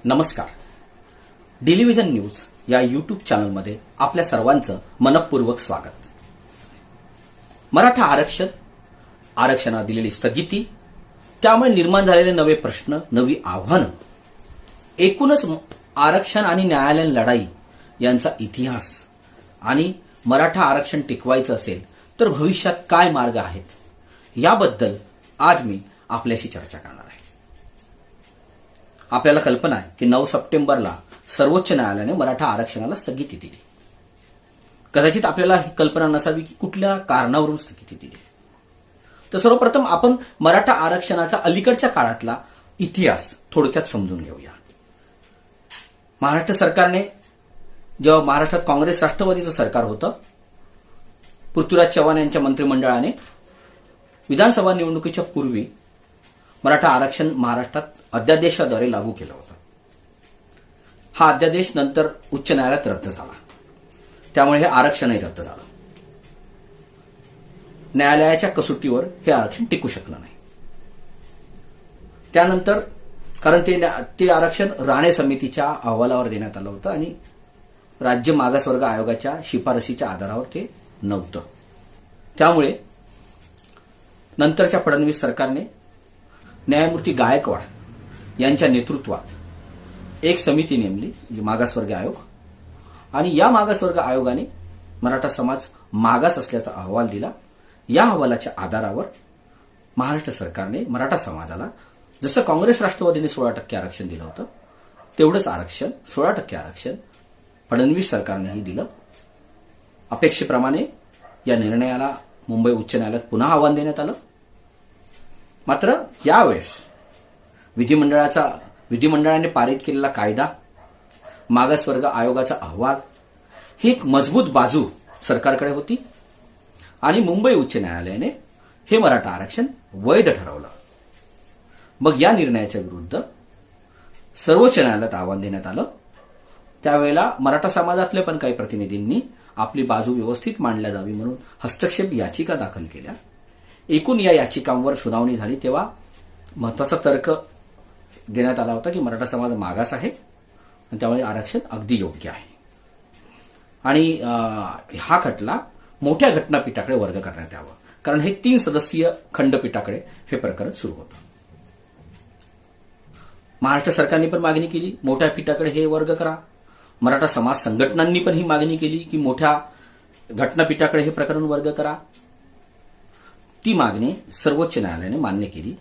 नमस्कार. डेलिव्हिजन न्यूज या यूट्यूब चॅनलमध्ये आपल्या सर्वांचं मनपूर्वक स्वागत. मराठा आरक्षणाला दिलेली स्थगिती, त्यामुळे निर्माण झालेले नवे प्रश्न, नवी आव्हानं, एकूणच आरक्षण आणि न्यायालयीन लढाई यांचा इतिहास आणि मराठा आरक्षण टिकवायचं असेल तर भविष्यात काय मार्ग आहेत, याबद्दल आज मी आपल्याशी चर्चा करणार आहे. आपल्याला कल्पना आहे की 9 सप्टेंबरला सर्वोच्च न्यायालयाने मराठा आरक्षणाला स्थगिती दिली. कदाचित आपल्याला ही कल्पना नसावी की कुठल्या कारणावरून स्थगिती दिली. तर सर्वप्रथम आपण मराठा आरक्षणाचा अलीकडच्या काळातला इतिहास थोडक्यात समजून घेऊया. महाराष्ट्र सरकारने, जेव्हा महाराष्ट्रात काँग्रेस राष्ट्रवादीचं सरकार होतं, पृथ्वीराज चव्हाण यांच्या मंत्रिमंडळाने विधानसभा निवडणुकीच्या पूर्वी मराठा आरक्षण महाराष्ट्रात अध्यादेशाद्वारे लागू केलं होतं. हा अध्यादेश नंतर उच्च न्यायालयात रद्द झाला, त्यामुळे हे आरक्षणही रद्द झालं. न्यायालयाच्या कसोटीवर हे आरक्षण टिकू शकलं नाही. त्यानंतर कारण ते आरक्षण राणे समितीच्या अहवालावर देण्यात आलं होतं आणि राज्य मागासवर्ग आयोगाच्या शिफारशीच्या आधारावर ते नव्हतं. त्यामुळे नंतरच्या फडणवीस सरकारने न्यायमूर्ती गायकवाड यांच्या नेतृत्वात एक समिती नेमली, मागासवर्ग आयोग, आणि या मागासवर्ग आयोगाने मराठा समाज मागास असल्याचा अहवाल दिला. या अहवालाच्या आधारावर महाराष्ट्र सरकारने मराठा समाजाला जसं काँग्रेस राष्ट्रवादीने 16% आरक्षण दिलं होतं, तेवढंच आरक्षण, 16% आरक्षण फडणवीस सरकारनेही दिलं. अपेक्षेप्रमाणे या निर्णयाला मुंबई उच्च न्यायालयात पुन्हा आव्हान देण्यात आलं. मात्र यावेळेस विधिमंडळाने पारित केलेला कायदा, मागासवर्ग आयोगाचा अहवाल, ही एक मजबूत बाजू सरकारकडे होती आणि मुंबई उच्च न्यायालयाने हे मराठा आरक्षण वैध ठरवलं. मग या निर्णयाच्या विरुद्ध सर्वोच्च न्यायालयात आव्हान देण्यात आलं. त्यावेळेला मराठा समाजातल्या पण काही प्रतिनिधींनी आपली बाजू व्यवस्थित मांडल्या जावी म्हणून हस्तक्षेप याचिका दाखल केल्या. एकूण या याचिकांवर सुनावणी झाली तेव्हा महत्वाचा तर्क देण्यात आला होता की मराठा समाज मागास आहे आणि त्यामुळे आरक्षण अगदी योग्य आहे. आणि हा खटला मोठ्या घटनापीठाकडे वर्ग करण्यात यावं, कारण हे 3 सदस्यीय खंडपीठाकडे हे प्रकरण सुरू होतं. महाराष्ट्र सरकारने पण मागणी केली, मोठ्या पीठाकडे हे वर्ग करा. मराठा समाज संघटनांनी पण ही मागणी केली की मोठ्या घटनापीठाकडे हे प्रकरण वर्ग करा. ती मागणी सर्वोच्च न्यायालयाने मान्य केली.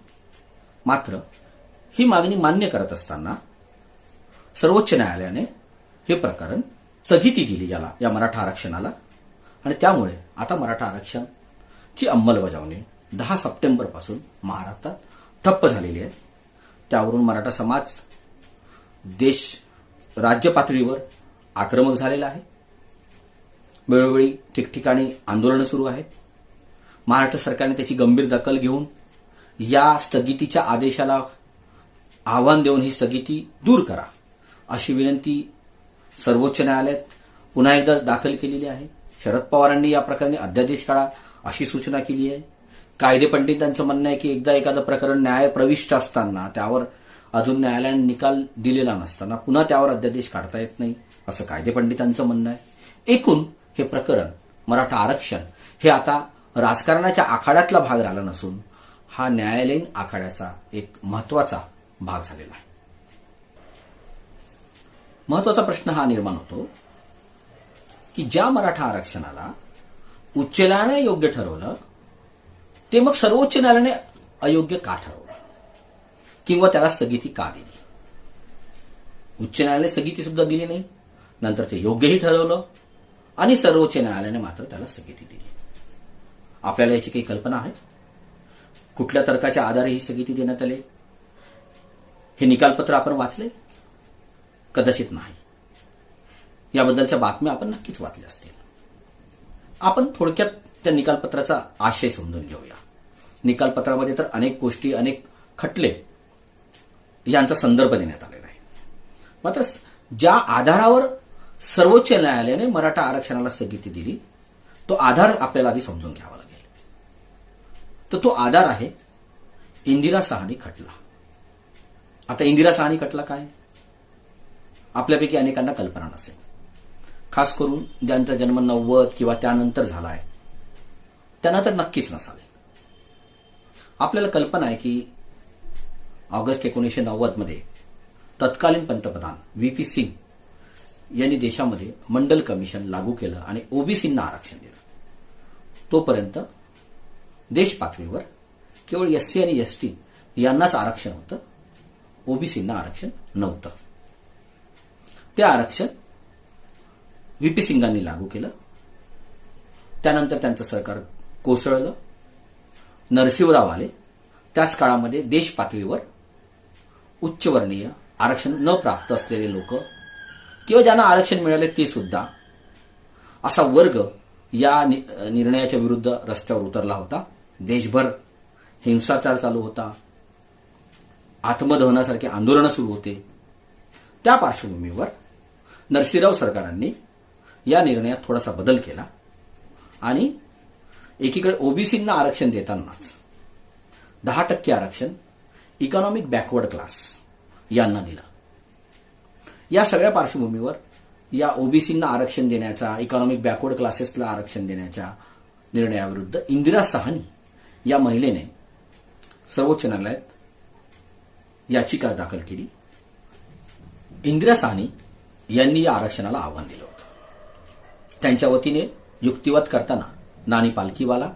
मात्र ही मागणी मान्य करत असताना सर्वोच्च न्यायालयाने हे प्रकरण स्थगिती दिली या मराठा आरक्षणाला, आणि त्यामुळे आता मराठा आरक्षणाची अंमलबजावणी 10 सप्टेंबरपासून महाराष्ट्रात ठप्प झालेली आहे. त्यावरून मराठा समाज राज्य पातळीवर आक्रमक झालेला आहे. वेळोवेळी ठिकठिकाणी आंदोलनं सुरू आहेत. महाराष्ट्र सरकारने त्याची गंभीर दखल घेऊन या स्थगितीच्या आदेशाला आव्हान देऊन ही स्थगिती दूर करा अशी विनंती सर्वोच्च न्यायालयात पुन्हा एकदा दाखल केलेली आहे. शरद पवारांनी या प्रकरणी अध्यादेश काढा अशी सूचना केली आहे. कायदेपंडितांचं म्हणणं आहे की एकदा एखादं प्रकरण न्याय प्रविष्ट असताना, त्यावर अजून न्यायालयाने निकाल दिलेला नसताना पुन्हा त्यावर अध्यादेश काढता येत नाही असं कायदेपंडितांचं म्हणणं आहे. एकूण हे प्रकरण, मराठा आरक्षण, हे आता राजकारणाच्या आखाड्यातला भाग राहिला नसून हा न्यायालयीन आखाड्याचा एक महत्वाचा भाग झालेला आहे. महत्वाचा प्रश्न हा निर्माण होतो की ज्या मराठा आरक्षणाला उच्च न्यायालयाने योग्य ठरवलं, ते मग सर्वोच्च न्यायालयाने अयोग्य का ठरवलं किंवा त्याला स्थगिती का दिली? उच्च न्यायालयाने स्थगिती सुद्धा दिली नाही, नंतर ते योग्यही ठरवलं आणि सर्वोच्च न्यायालयाने मात्र त्याला स्थगिती दिली. आपल्याला याची काही कल्पना आहे? कुठल्या तर्काच्या आधारे ही स्थगिती देण्यात आली? हे निकालपत्र आपण वाचले? कदाचित नाही. याबद्दलच्या बातम्या आपण नक्कीच वाचल्या असतील. आपण थोडक्यात त्या निकालपत्राचा आशय समजून घेऊया. निकालपत्रामध्ये तर अनेक गोष्टी, अनेक खटले यांचा संदर्भ देण्यात आलेला आहे. मात्र ज्या आधारावर सर्वोच्च न्यायालयाने मराठा आरक्षणाला स्थगिती दिली, तो आधार आपल्याला आधी समजून घ्यावा लागेल. तर तो आधार आहे इंदिरा साहनी खटला. आता इंदिरा साहनी खटला काय? आपल्यापैकी अनेकांना कल्पना नसेल, खास करून ज्यांचा जन्म 90 किंवा त्यानंतर झालाय त्यांना तर नक्कीच नसाल. आपल्याला कल्पना आहे की ऑगस्ट 1990 मध्ये तत्कालीन पंतप्रधान व्ही.पी. सिंग यांनी देशामध्ये मंडल कमिशन लागू केलं आणि ओबीसींना आरक्षण दिलं. तोपर्यंत देश पातळीवर केवळ एससी आणि एसटी यांनाच आरक्षण होतं, ओबीसींना आरक्षण नव्हतं. ते आरक्षण व्ही.पी. सिंगांनी लागू केलं. त्यानंतर त्यांचं सरकार कोसळलं. नरसिंहराव आले. त्याच काळामध्ये देश पातळीवर उच्चवर्णीय आरक्षण न प्राप्त असलेले लोक किंवा ज्यांना आरक्षण मिळाले ते सुद्धा असा वर्ग या निर्णयाच्या विरुद्ध रस्त्यावर उतरला होता. देशभर हिंसाचार चालू होता. आत्मदहनासारखे आंदोलनं सुरू होते. त्या पार्श्वभूमीवर नरसिंहराव सरकारांनी या निर्णयात थोडासा बदल केला आणि एकीकडे ओबीसींना आरक्षण देतानाच 10% आरक्षण इकॉनॉमिक बॅकवर्ड क्लास यांना दिलं. या सगळ्या पार्श्वभूमीवर या ओबीसींना आरक्षण देण्याच्या, इकॉनॉमिक बॅकवर्ड क्लासेसला आरक्षण देण्याच्या निर्णयाविरुद्ध इंदिरा साहनी या महिलेने सर्वोच्च न्यायालयात याचिका दाखल केली. इंदिरा साहनी यांनी या आरक्षणाला आव्हान दिलं होतं. त्यांच्या वतीने युक्तिवाद करताना नानी पालखीवाला,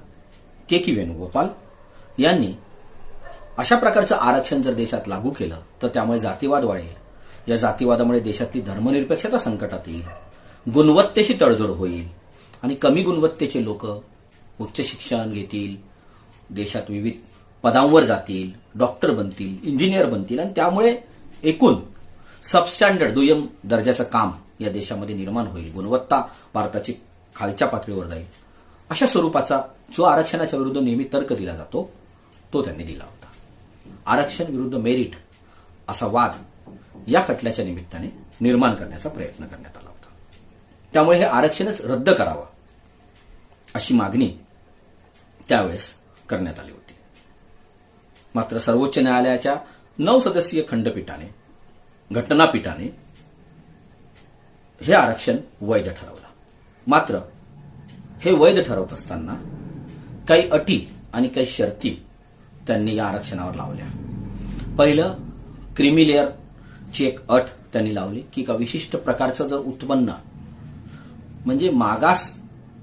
के वेणुगोपाल यांनी अशा प्रकारचं आरक्षण जर देशात लागू केलं तर त्यामुळे जातीवाद वाढेल. या जातीवादामुळे देशातली धर्मनिरपेक्षता संकटात येईल, गुणवत्तेशी तडजोड होईल आणि कमी गुणवत्तेचे लोक उच्च शिक्षण घेतील, देशात विविध पदांवर जातील, डॉक्टर बनतील, इंजिनियर बनतील आणि त्यामुळे एकूण सबस्टँडर्ड दुय्यम दर्जाचं काम या देशामध्ये निर्माण होईल, गुणवत्ता भारताची खालच्या पातळीवर जाईल. अशा स्वरूपाचा जो आरक्षणाच्या विरुद्ध नेहमी तर्क दिला जातो तो त्यांनी दिला होता. आरक्षण विरुद्ध मेरिट असा वाद या खटल्याच्या निमित्ताने निर्माण करण्याचा प्रयत्न करण्यात आला होता. त्यामुळे हे आरक्षणच रद्द करावं अशी मागणी त्यावेळेस करण्यात आली होती. मात्र सर्वोच्च न्यायालयाच्या 9 सदस्यीय खंडपीठाने, घटनापीठाने हे आरक्षण वैध ठरवलं. मात्र हे वैध ठरवत असताना काही अटी आणि काही शर्ती त्यांनी या आरक्षणावर लावल्या. पहिलं, क्रीमी लेअरची एक अट त्यांनी लावली की एका विशिष्ट प्रकारचं जर उत्पन्न, म्हणजे मागास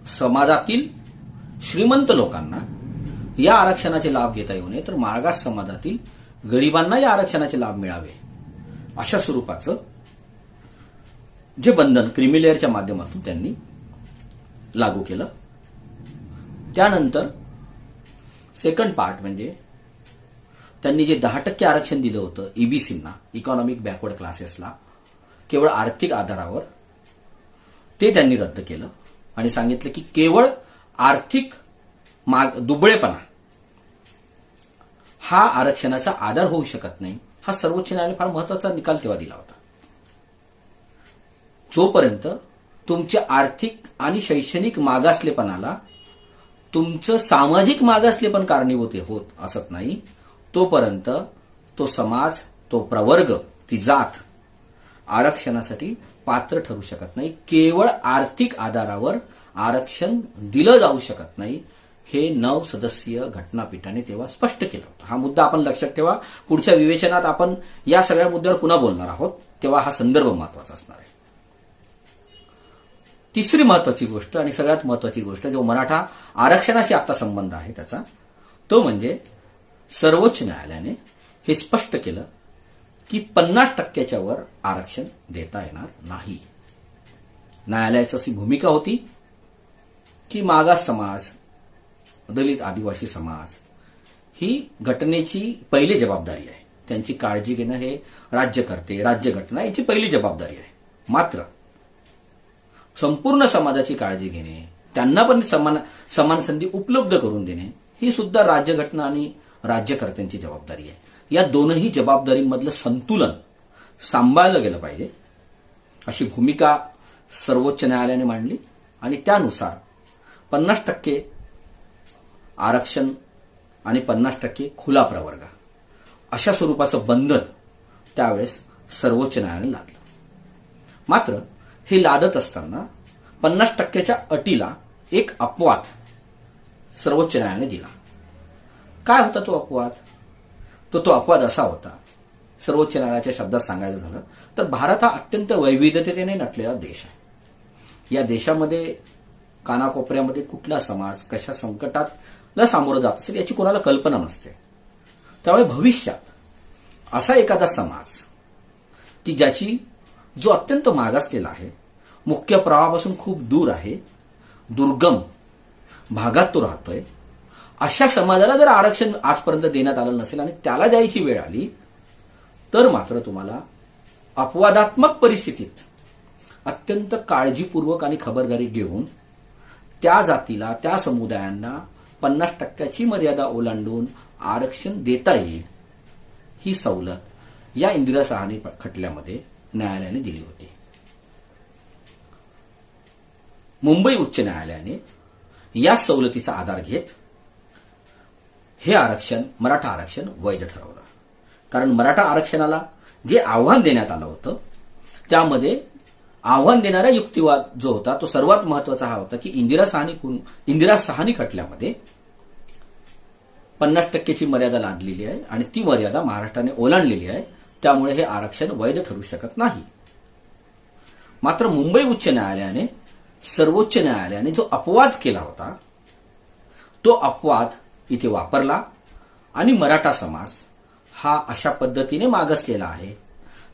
समाजातील श्रीमंत लोकांना या आरक्षणाचे लाभ घेता येऊ नये तर मागास समाजातील गरिबांना या आरक्षणाचे लाभ मिळावे अशा स्वरूपाचं जे बंधन क्रीमी लेअरच्या माध्यमातून त्यांनी लागू केलं. त्यानंतर सेकंड पार्ट म्हणजे त्यांनी जे 10% आरक्षण दिलं होतं ईबीसींना, इकॉनॉमिक बॅकवर्ड क्लासेसला, केवळ आर्थिक आधारावर, ते त्यांनी रद्द केलं आणि सांगितलं की केवळ आर्थिक दुबळेपणा हा आरक्षणाचा आधार होऊ शकत नाही. हा सर्वोच्च न्यायालयाने फार महत्वाचा निकाल तेव्हा दिला होता. जोपर्यंत तुमच्या आर्थिक आणि शैक्षणिक मागासलेपणाला तुमचं सामाजिक मागासलेपण कारणीभूत होत असत नाही तोपर्यंत तो समाज, तो प्रवर्ग, ती जात आरक्षणासाठी पात्र ठरू शकत नाही. केवळ आर्थिक आधारावर आरक्षण दिलं जाऊ शकत नाही हे 9 सदस्यीय घटनापीठाने तेव्हा स्पष्ट केलं होतं. हा मुद्दा आपण लक्षात ठेवा. पुढच्या विवेचनात आपण या सगळ्या मुद्द्यावर पुन्हा बोलणार आहोत, तेव्हा हा संदर्भ महत्वाचा असणार आहे. तिसरी महत्वाची गोष्ट आणि सगळ्यात महत्वाची गोष्ट जो मराठा आरक्षणाशी आता संबंध आहे त्याचा, तो म्हणजे सर्वोच्च न्यायालयाने हे स्पष्ट केलं की 50% वर आरक्षण देता येणार नाही. न्यायालयाची अशी भूमिका होती की मागास समाज, दलित आदिवासी समाज ही घटनेची पहिली जबाबदारी आहे. त्यांची काळजी घेणं हे राज्यकर्ते, राज्यघटना याची पहिली जबाबदारी आहे. मात्र संपूर्ण समाजाची काळजी घेणे, त्यांना पण समान संधी उपलब्ध करून देणे ही सुद्धा राज्यघटना आणि राज्यकर्त्यांची जबाबदारी आहे. या दोनही जबाबदारीमधलं संतुलन सांभाळलं गेलं पाहिजे अशी भूमिका सर्वोच्च न्यायालयाने मांडली आणि त्यानुसार 50% आरक्षण आणि 50% खुला प्रवर्ग अशा स्वरूपाचं बंधन त्यावेळेस सर्वोच्च न्यायालयाने लादलं. मात्र हे लादत असताना 50% अटीला एक अपवाद सर्वोच्च न्यायालयाने दिला. काय होता तो अपवाद? तो अपवाद असा होता, सर्वोच्च न्यायालयाच्या शब्दात सांगायचं झालं तर भारत हा अत्यंत वैविध्यतेने नटलेला देश आहे. या देशामध्ये कानाकोपऱ्यामध्ये कुठला समाज कशा संकटाला सामोरं जात असेल याची कोणाला कल्पना नसते. त्यामुळे भविष्यात असा एखादा समाज की ज्याची जो अत्यंत मागासलेला आहे, मुख्य प्रवाहापासून खूप दूर आहे, दुर्गम भागात तो राहतोय, अशा समाजाला जर आरक्षण आजपर्यंत देण्यात आलं नसेल आणि त्याला द्यायची वेळ आली तर मात्र तुम्हाला अपवादात्मक परिस्थितीत अत्यंत काळजीपूर्वक आणि खबरदारी घेऊन त्या जातीला, त्या समुदायांना 50% मर्यादा ओलांडून आरक्षण देता येईल, ही सवलत या इंदिरा सहानी खटल्यामध्ये न्यायालयाने दिली होती. मुंबई उच्च न्यायालयाने या सवलतीचा आधार घेत हे आरक्षण, मराठा आरक्षण वैध ठरवलं. कारण मराठा आरक्षणाला जे आव्हान देण्यात आलं होतं त्यामध्ये आव्हान देणारा युक्तिवाद जो होता तो सर्वात महत्वाचा हा होता की इंदिरा सहानी खटल्यामध्ये 50%ची मर्यादा लादलेली आहे आणि ती मर्यादा महाराष्ट्राने ओलांडलेली आहे, त्यामुळे हे आरक्षण वैध ठरू शकत नाही. मात्र मुंबई उच्च न्यायालयाने सर्वोच्च न्यायालयाने जो अपवाद केला होता तो अपवाद इथे वापरला आणि मराठा समाज हा अशा पद्धतीने मागासलेला आहे,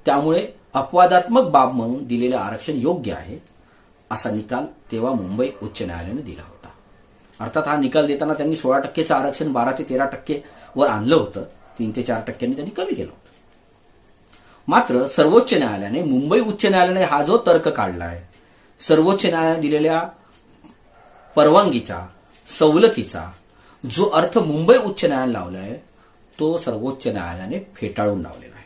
त्यामुळे अपवादात्मक बाब म्हणून दिलेले आरक्षण योग्य आहे, असा निकाल तेव्हा मुंबई उच्च न्यायालयाने दिला होता. अर्थात हा निकाल देताना त्यांनी 16%चं आरक्षण 12 ते 13% वर आणलं होतं, 3 ते 4% त्यांनी कमी केलं होतं. मात्र सर्वोच्च न्यायालयाने, मुंबई उच्च न्यायालयाने हा जो तर्क काढलाय, सर्वोच्च न्यायालयाने दिलेल्या परवानगीचा, सवलतीचा जो अर्थ मुंबई उच्च न्यायालयाने लावलाय तो सर्वोच्च न्यायालयाने फेटाळून लावलेला आहे.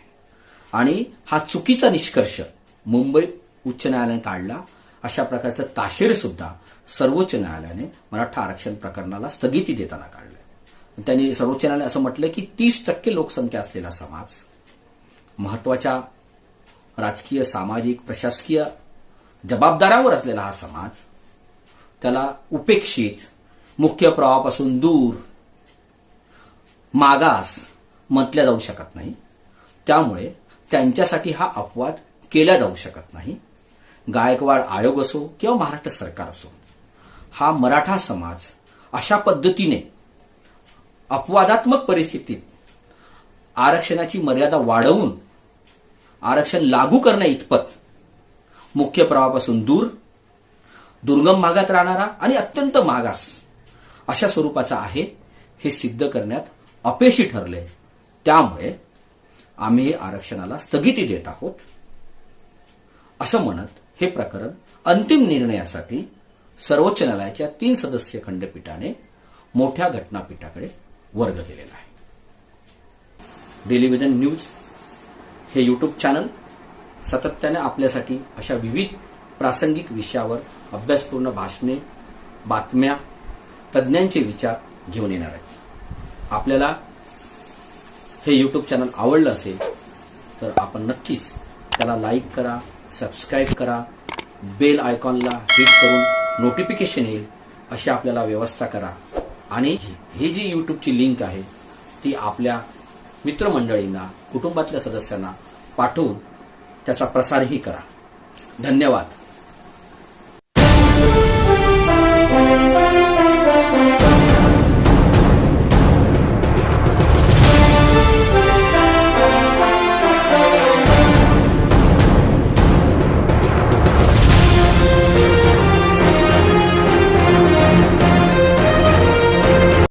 आणि हा चुकीचा निष्कर्ष मुंबई उच्च न्यायालयाने काढला, अशा प्रकारचं ताशेर सुद्धा सर्वोच्च न्यायालयाने मराठा आरक्षण प्रकरणाला स्थगिती देताना काढलंय. त्यांनी सर्वोच्च न्यायालयाने असं म्हटलंय की 30% लोकसंख्या असलेला समाज, महत्वाच्या राजकीय, सामाजिक, प्रशासकीय जबाबदाऱ्यावर असलेला हा समाज, त्याला उपेक्षित, मुख्य प्रवाहापासून दूर, मागास म्हटल्या जाऊ शकत नाही. त्यामुळे त्यांच्यासाठी हा अपवाद केला जाऊ शकत नाही. गायकवाड आयोग असो किंवा महाराष्ट्र सरकार असो, हा मराठा समाज अशा पद्धतीने अपवादात्मक परिस्थितीत आरक्षणाची मर्यादा वाढवून आरक्षण लागू करण्या इतपत मुख्य प्रवाहापासून दूर, दुर्गम भागात राहणारा आणि अत्यंत मागास अशा स्वरूपाचा आहे हे सिद्ध करण्यात अपयशी ठरले. त्यामुळे आम्ही हे आरक्षणाला स्थगिती देत आहोत, असं म्हणत हे प्रकरण अंतिम निर्णयासाठी सर्वोच्च न्यायालयाच्या 3 सदस्यीय खंडपीठाने मोठ्या घटनापीठाकडे वर्ग केलेला आहे. डेली विजन न्यूज हे यूट्यूब चॅनल सातत्याने आपल्यासाठी अशा विविध प्रासंगिक विषयावर अभ्यासपूर्ण भाषणे, बातम्या, तज्ज्ञांचे विचार घेऊन येणार आहेत. आपल्याला हे यूट्यूब चॅनल आवडलं असेल तर आपण नक्कीच त्याला लाईक करा, सबस्क्राईब करा, बेल आयकॉनला हिट करून नोटिफिकेशन येईल अशी आपल्याला व्यवस्था करा. आणि ही जी यूट्यूबची लिंक आहे ती आपल्या मित्रमंडळींना, कुटुंबातल्या सदस्यांना पाठवून त्याचा प्रसारही करा. धन्यवाद.